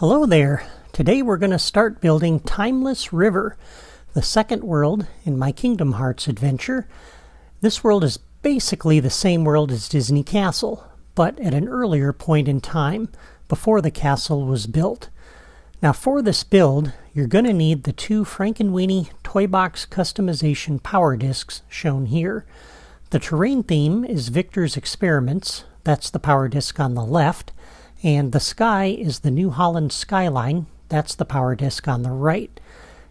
Hello there! Today we're going to start building Timeless River, the second world in my Kingdom Hearts adventure. This world is basically the same world as Disney Castle, but at an earlier point in time, before the castle was built. Now for this build, you're going to need the two Frankenweenie Toy Box Customization Power Discs shown here. The terrain theme is Victor's Experiments, that's the power disc on the left, and the sky is the New Holland Skyline, that's the power disc on the right.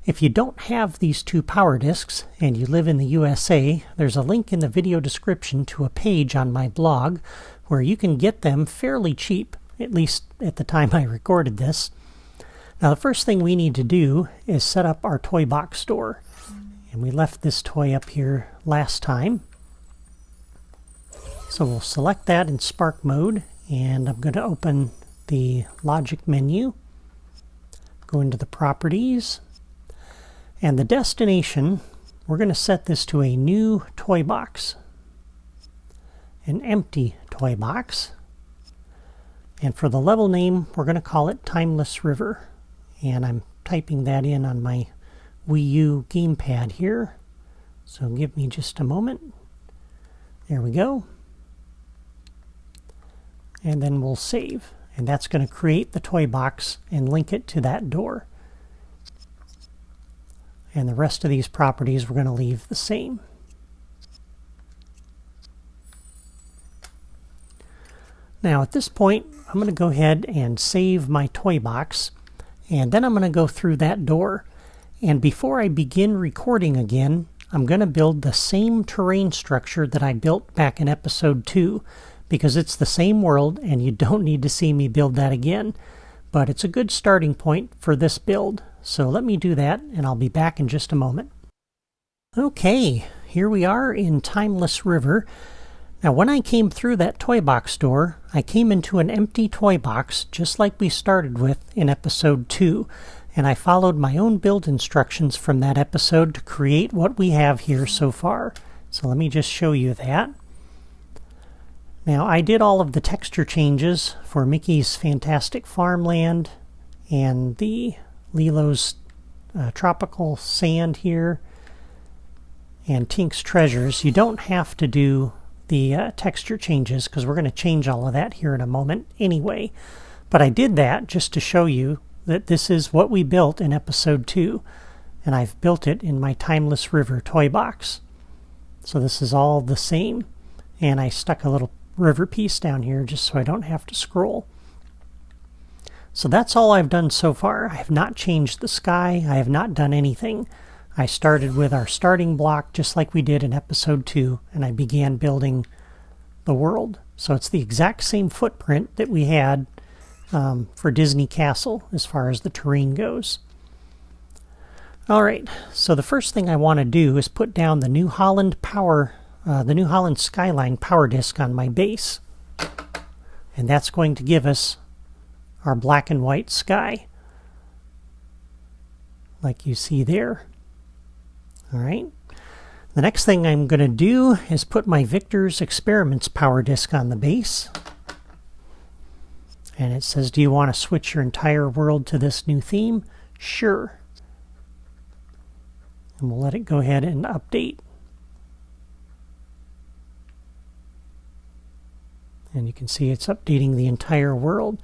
If you don't have these two power discs and you live in the USA, there's a link in the video description to a page on my blog where you can get them fairly cheap, at least at the time I recorded this. Now the first thing we need to do is set up our toy box store. And we left this toy up here last time. So we'll select that in Spark mode, and I'm going to open the logic menu, go into the properties, and the destination, we're going to set this to a new toy box, an empty toy box. And for the level name, we're going to call it Timeless River. And I'm typing that in on my Wii U gamepad here. So give me just a moment. There we go. And then we'll save. And that's going to create the toy box and link it to that door. And the rest of these properties we're going to leave the same. Now at this point, I'm going to go ahead and save my toy box. And then I'm going to go through that door. And before I begin recording again, I'm going to build the same terrain structure that I built back in episode 2. Because it's the same world and you don't need to see me build that again. But it's a good starting point for this build. So let me do that and I'll be back in just a moment. Okay, here we are in Timeless River. Now when I came through that toy box door, I came into an empty toy box just like we started with in episode 2. And I followed my own build instructions from that episode to create what we have here so far. So let me just show you that. Now I did all of the texture changes for Mickey's Fantastic Farmland and the Lilo's Tropical Sand here and Tink's Treasures. You don't have to do the texture changes because we're going to change all of that here in a moment anyway. But I did that just to show you that this is what we built in episode 2, and I've built it in my Timeless River toy box. So this is all the same, and I stuck a little river piece down here just so I don't have to scroll. So that's all I've done so far. I have not changed the sky. I have not done anything. I started with our starting block just like we did in episode 2, and I began building the world. So it's the exact same footprint that we had for Disney Castle as far as the terrain goes. Alright, so the first thing I want to do is put down the New Holland Skyline power disc on my base. And that's going to give us our black and white sky, like you see there. Alright. The next thing I'm going to do is put my Victor's Experiments power disc on the base. And it says, do you want to switch your entire world to this new theme? Sure. And we'll let it go ahead and update. And you can see it's updating the entire world.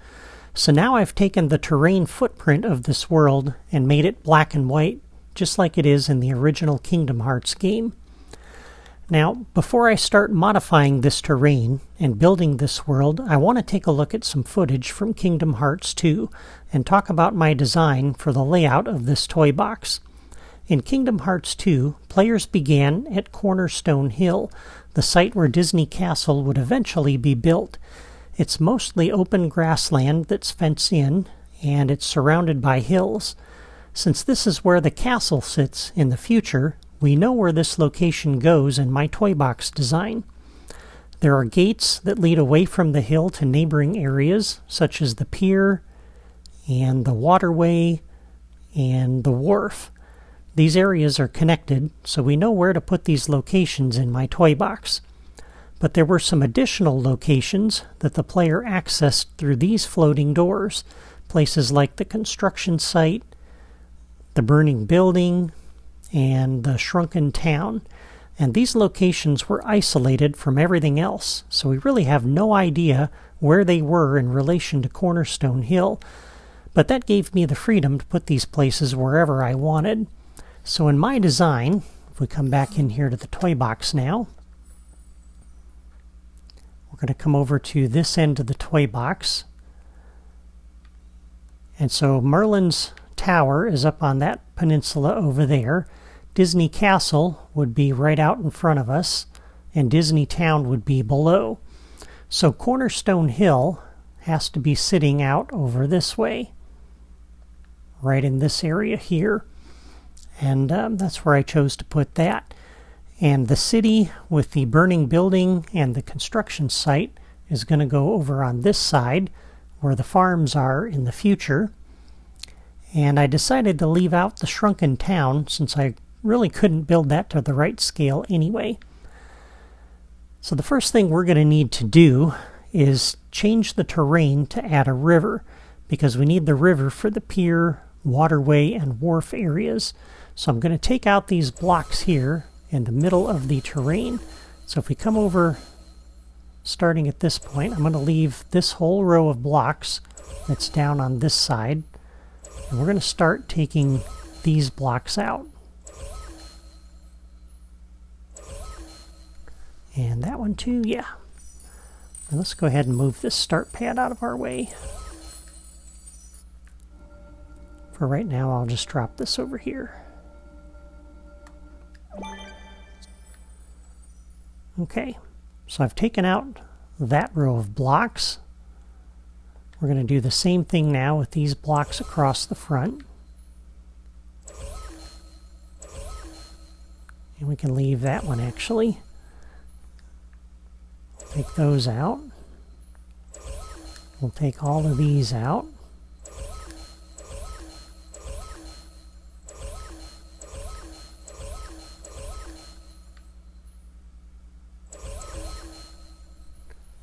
So now I've taken the terrain footprint of this world and made it black and white, just like it is in the original Kingdom Hearts game. Now, before I start modifying this terrain and building this world, I want to take a look at some footage from Kingdom Hearts 2 and talk about my design for the layout of this toy box. In Kingdom Hearts 2, players began at Cornerstone Hill, the site where Disney Castle would eventually be built. It's mostly open grassland that's fenced in, and it's surrounded by hills. Since this is where the castle sits in the future, we know where this location goes in my toy box design. There are gates that lead away from the hill to neighboring areas, such as the pier, and the waterway, and the wharf. These areas are connected, so we know where to put these locations in my toy box. But there were some additional locations that the player accessed through these floating doors, places like the construction site, the burning building, and the shrunken town. And these locations were isolated from everything else, so we really have no idea where they were in relation to Cornerstone Hill. But that gave me the freedom to put these places wherever I wanted. So in my design, if we come back in here to the toy box now, we're going to come over to this end of the toy box. And so Merlin's Tower is up on that peninsula over there. Disney Castle would be right out in front of us, and Disney Town would be below. So Cornerstone Hill has to be sitting out over this way, right in this area here. And that's where I chose to put that. And the city with the burning building and the construction site is going to go over on this side where the farms are in the future. And I decided to leave out the shrunken town since I really couldn't build that to the right scale anyway. So the first thing we're going to need to do is change the terrain to add a river, because we need the river for the pier, waterway, and wharf areas. So I'm going to take out these blocks here in the middle of the terrain. So if we come over, starting at this point, I'm going to leave this whole row of blocks that's down on this side. And we're going to start taking these blocks out. And that one too, yeah. And let's go ahead and move this start pad out of our way. For right now, I'll just drop this over here. Okay, so I've taken out that row of blocks. We're going to do the same thing now with these blocks across the front. And we can leave that one actually. Take those out. We'll take all of these out.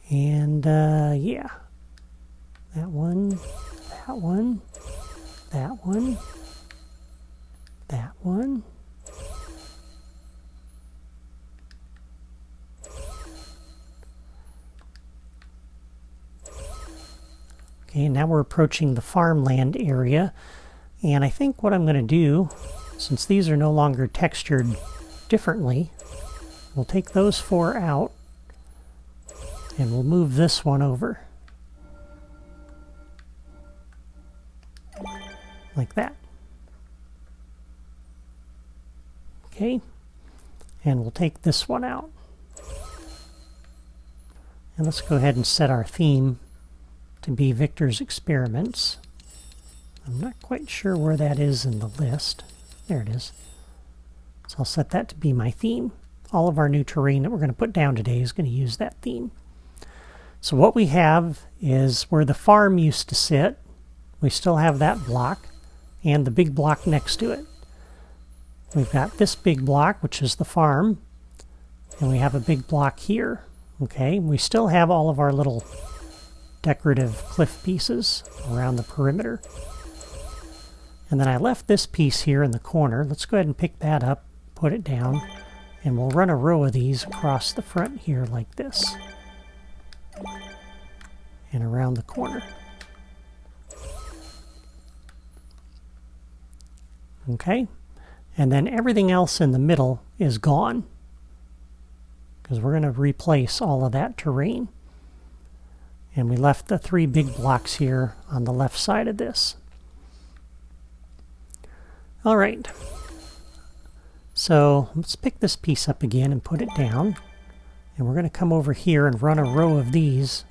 And yeah, that one, that one, that one, that one. Okay, now we're approaching the farmland area, and I think what I'm going to do, since these are no longer textured differently, we'll take those 4 out, and we'll move this one over. Like that. Okay, and we'll take this one out. And let's go ahead and set our theme to be Victor's Experiments. I'm not quite sure where that is in the list. There it is. So I'll set that to be my theme. All of our new terrain that we're going to put down today is going to use that theme. So what we have is where the farm used to sit. We still have that block and the big block next to it. We've got this big block, which is the farm, and we have a big block here. Okay, we still have all of our little decorative cliff pieces around the perimeter. And then I left this piece here in the corner. Let's go ahead and pick that up, put it down, and we'll run a row of these across the front here like this. And around the corner. Okay, and then everything else in the middle is gone, because we're going to replace all of that terrain. And we left the 3 big blocks here on the left side of this. All right. So let's pick this piece up again and put it down. And we're going to come over here and run a row of these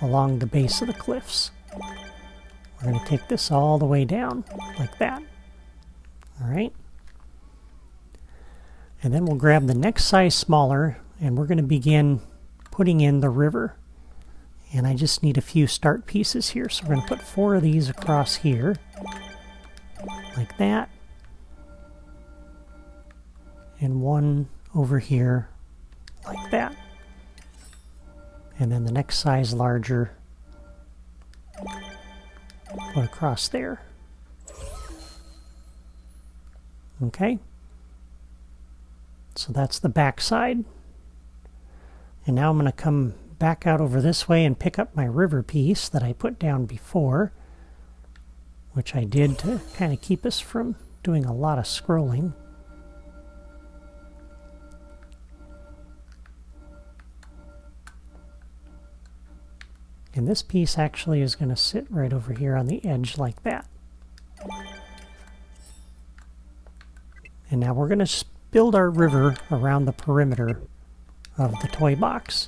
along the base of the cliffs. We're going to take this all the way down like that. All right. And then we'll grab the next size smaller, and we're going to begin putting in the river. And I just need a few start pieces here. So we're going to put 4 of these across here, like that. And 1 over here, like that. And then the next size larger, put across there. Okay. So that's the back side. And now I'm going to come back out over this way and pick up my river piece that I put down before, which I did to kind of keep us from doing a lot of scrolling. And this piece actually is going to sit right over here on the edge like that. And now we're going to build our river around the perimeter of the toy box.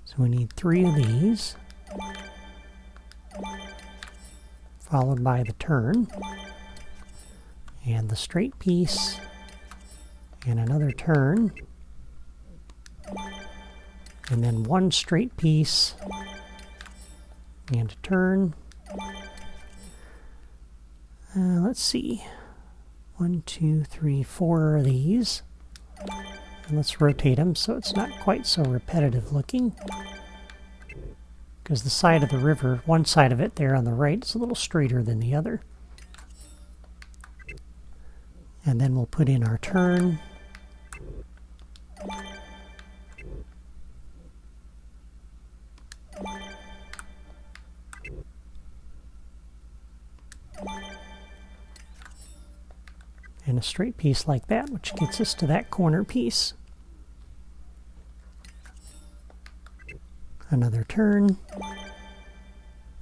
So we need 3 of these, followed by the turn, and the straight piece, and another turn, and then 1 straight piece, and a turn. Let's see, 1, 2, 3, 4 of these. And let's rotate them so it's not quite so repetitive looking. Because the side of the river, one side of it there on the right, is a little straighter than the other. And then we'll put in our turn. And a straight piece like that, which gets us to that corner piece. Another turn,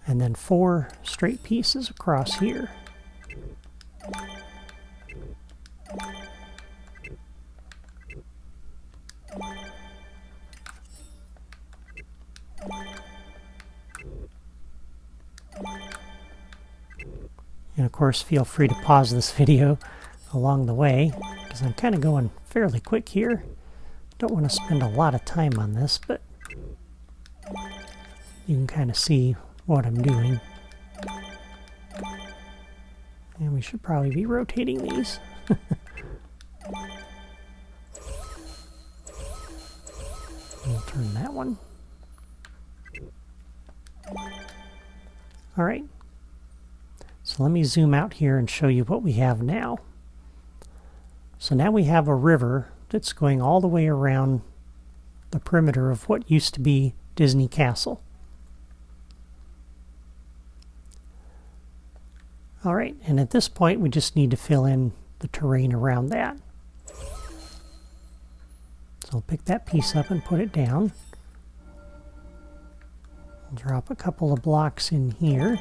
and then 4 straight pieces across here. And of course, feel free to pause this video along the way, because I'm kind of going fairly quick here. Don't want to spend a lot of time on this, but you can kind of see what I'm doing. And we should probably be rotating these. We'll turn that one. All right. So let me zoom out here and show you what we have now. So now we have a river that's going all the way around the perimeter of what used to be Disney Castle. All right, and at this point we just need to fill in the terrain around that. So I'll pick that piece up and put it down. I'll drop a couple of blocks in here.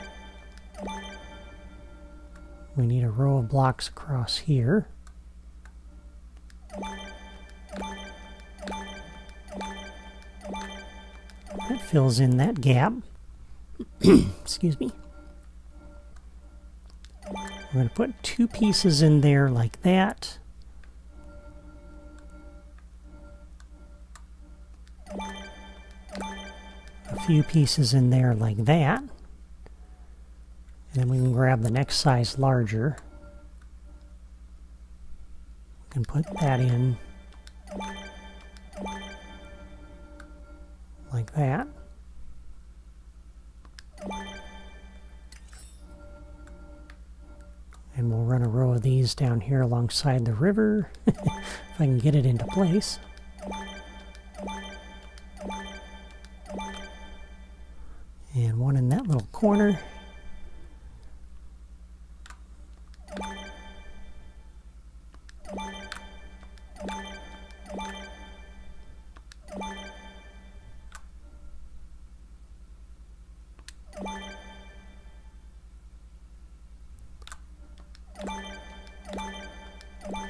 We need a row of blocks across here. That fills in that gap. Excuse me. We're going to put 2 pieces in there like that. A few pieces in there like that. And then we can grab the next size larger. We can put that in like that. And we'll run a row of these down here alongside the river, if I can get it into place. And one in that little corner.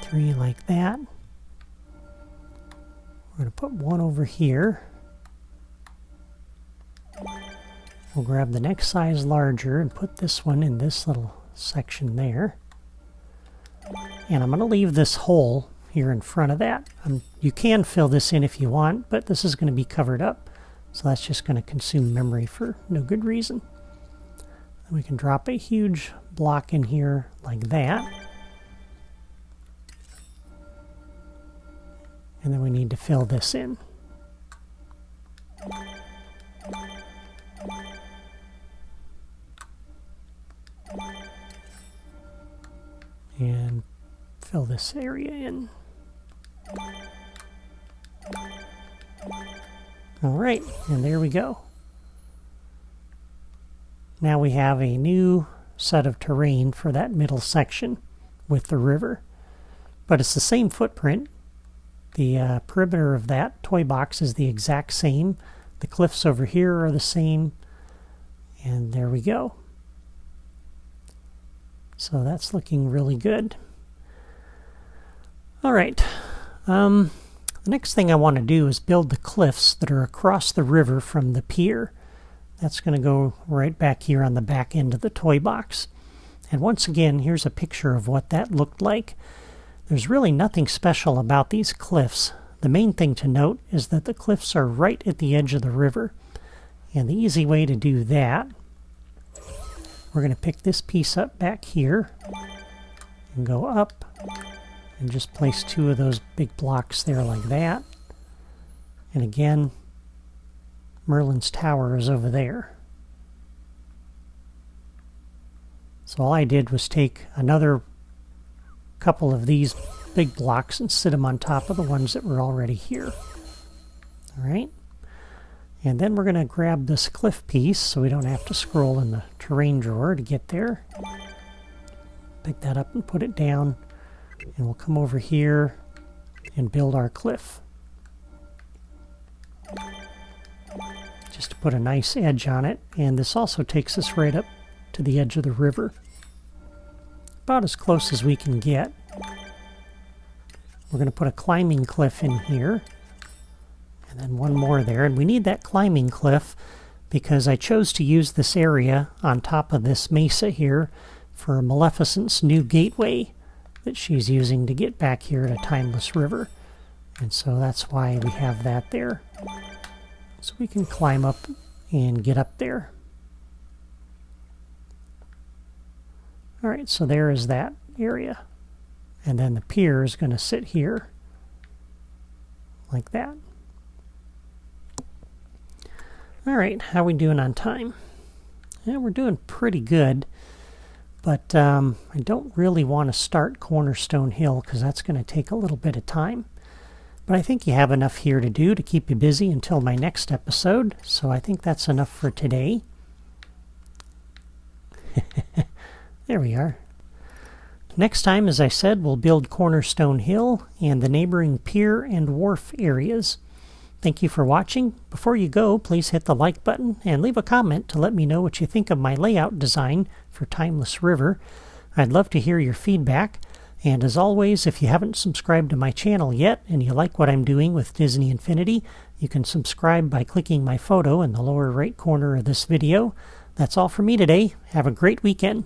Three like that. We're going to put one over here. We'll grab the next size larger and put this one in this little section there. And I'm going to leave this hole here in front of that. You can fill this in if you want, but this is going to be covered up. So that's just going to consume memory for no good reason. And we can drop a huge block in here like that. And then we need to fill this in. And fill this area in. All right, and there we go. Now we have a new set of terrain for that middle section with the river. But it's the same footprint. The perimeter of that toy box is the exact same. The cliffs over here are the same. And there we go. So that's looking really good. All right. The next thing I want to do is build the cliffs that are across the river from the pier. That's going to go right back here on the back end of the toy box. And once again, here's a picture of what that looked like. There's really nothing special about these cliffs. The main thing to note is that the cliffs are right at the edge of the river. And the easy way to do that, we're going to pick this piece up back here and go up and just place two of those big blocks there like that. And again, Merlin's tower is over there. So all I did was take another couple of these big blocks and sit them on top of the ones that were already here. All right. And then we're going to grab this cliff piece so we don't have to scroll in the terrain drawer to get there. Pick that up and put it down. And we'll come over here and build our cliff. Just to put a nice edge on it. And this also takes us right up to the edge of the river. About as close as we can get. We're going to put a climbing cliff in here. And then one more there. And we need that climbing cliff because I chose to use this area on top of this mesa here for Maleficent's new gateway that she's using to get back here to Timeless River. And so that's why we have that there. So we can climb up and get up there. Alright, so there is that area. And then the pier is going to sit here like that. Alright, how are we doing on time? Yeah, we're doing pretty good. But I don't really want to start Cornerstone Hill because that's going to take a little bit of time. But I think you have enough here to do to keep you busy until my next episode. So I think that's enough for today. There we are. Next time, as I said, we'll build Cornerstone Hill and the neighboring pier and wharf areas. Thank you for watching. Before you go, please hit the like button and leave a comment to let me know what you think of my layout design for Timeless River. I'd love to hear your feedback. And as always, if you haven't subscribed to my channel yet and you like what I'm doing with Disney Infinity, you can subscribe by clicking my photo in the lower right corner of this video. That's all for me today. Have a great weekend.